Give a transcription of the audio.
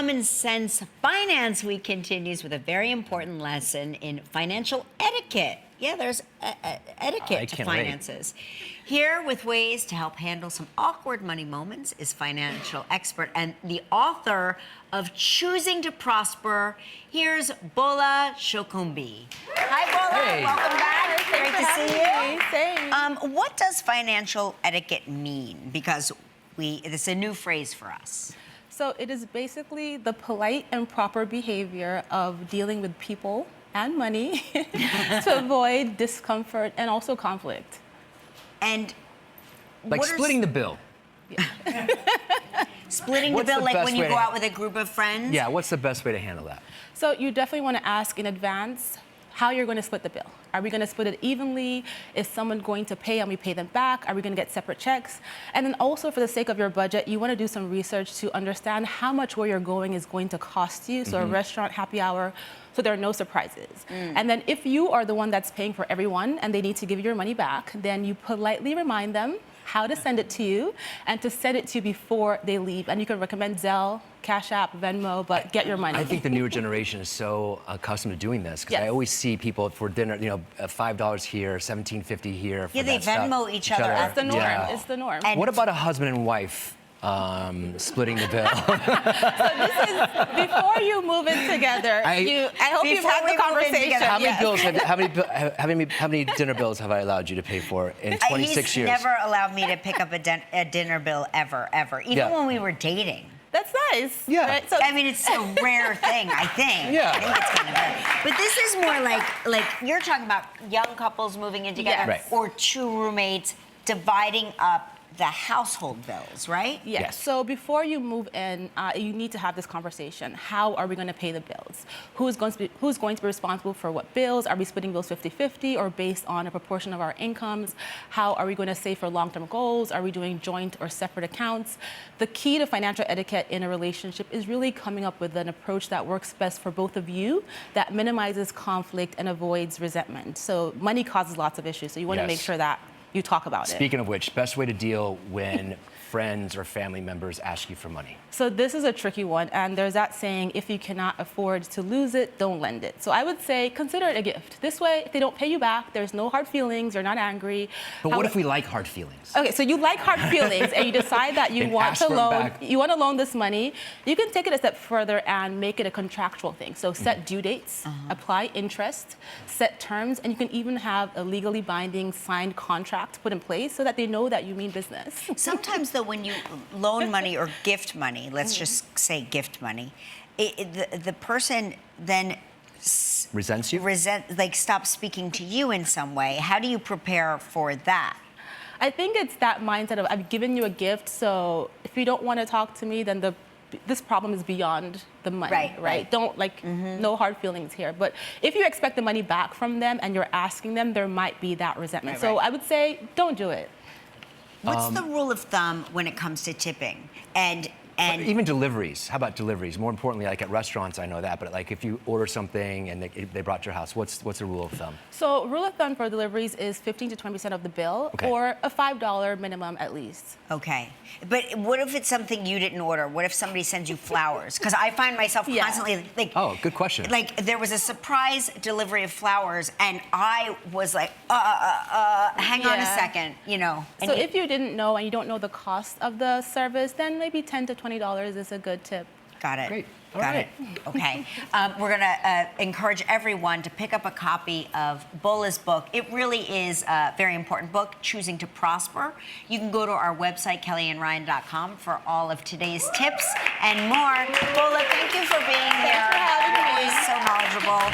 Common Sense Finance Week continues with a very important lesson in financial etiquette. Yeah, there's etiquette to finances. Here with ways to help handle some awkward money moments is financial expert and the author of Choosing to Prosper. Here's Bola Sokunbi. Hi, Bola. Hey. Welcome back. Great to see you. Thanks. What does financial etiquette mean? Because it's a new phrase for us. So it is basically the polite and proper behavior of dealing with people and money to avoid discomfort and also conflict. And like splitting the bill. Splitting the bill, like when you go out with a group of friends? Yeah, what's the best way to handle that? So you definitely want to ask in advance how you're going to split the bill. Are we going to split it evenly? Is someone going to pay and we pay them back? Are we going to get separate checks? And then also for the sake of your budget, you want to do some research to understand how much where you're going is going to cost you. So a restaurant, happy hour, so there are no surprises. And then if you are the one that's paying for everyone and they need to give you your money back, then you politely remind them how to send it to you and to send it to you before they leave. And you can recommend Zelle, Cash App, Venmo, but get your money. I think the newer generation is so accustomed to doing this because I always see people for dinner, you know, $5 here, $17.50 here. Yeah, they Venmo each other. That's the norm. Yeah. It's the norm. And what about a husband and wife splitting the bill? So this is before you move in together. I hope you've had the conversation. How many bills? How many dinner bills have I allowed you to pay for in 26 years? He's never allowed me to pick up a dinner bill ever. Even when we were dating. That's nice. Yeah. Right? So, I mean, it's a rare thing, I think. Yeah. I think it's kind of rare. But this is more like you're talking about young couples moving in together or two roommates dividing up the household bills, right? Yes. So before you move in, you need to have this conversation. How are we going to pay the bills? Who's going to be responsible for what bills? Are we splitting bills 50-50 or based on a proportion of our incomes? How are we going to save for long-term goals? Are we doing joint or separate accounts? The key to financial etiquette in a relationship is really coming up with an approach that works best for both of you, that minimizes conflict and avoids resentment. So money causes lots of issues, so you want to make sure that you talk about it. Speaking of which, best way to deal when friends or family members ask you for money? So this is a tricky one, and there's that saying, if you cannot afford to lose it, don't lend it. So I would say consider it a gift. This way, if they don't pay you back, there's no hard feelings, you're not angry. But what if we like hard feelings? Okay, so you like hard feelings and you decide that you want to loan this money, you can take it a step further and make it a contractual thing. So set due dates, apply interest, set terms, and you can even have a legally binding signed contract put in place so that they know that you mean business. Sometimes though, when you loan money or gift money, let's just say gift money, the person then resents you? Like stops speaking to you in some way. How do you prepare for that? I think it's that mindset of, I've given you a gift, so if you don't want to talk to me, then this problem is beyond the money, right? Don't no hard feelings here. But if you expect the money back from them and you're asking them, there might be that resentment. So I would say, don't do it. What's the rule of thumb when it comes to tipping? And even deliveries. How about deliveries? More importantly, like at restaurants, I know that, but like if you order something and they brought your house, what's the rule of thumb? So rule of thumb for deliveries is 15 to 20% of the bill, or a $5 minimum at least. Okay, but what if it's something you didn't order? What if somebody sends you flowers? Because I find myself constantly like, oh, good question. Like there was a surprise delivery of flowers, and I was like, hang on a second, you know. So if you didn't know and you don't know the cost of the service, then maybe $10 to $20 is a good tip. Got it. Great. Got it. Okay. We're going to encourage everyone to pick up a copy of Bola's book. It really is a very important book, Choosing to Prosper. You can go to our website, kellyandryan.com, for all of today's tips and more. Bola, thank you for being here. Thanks for having me. Always so knowledgeable.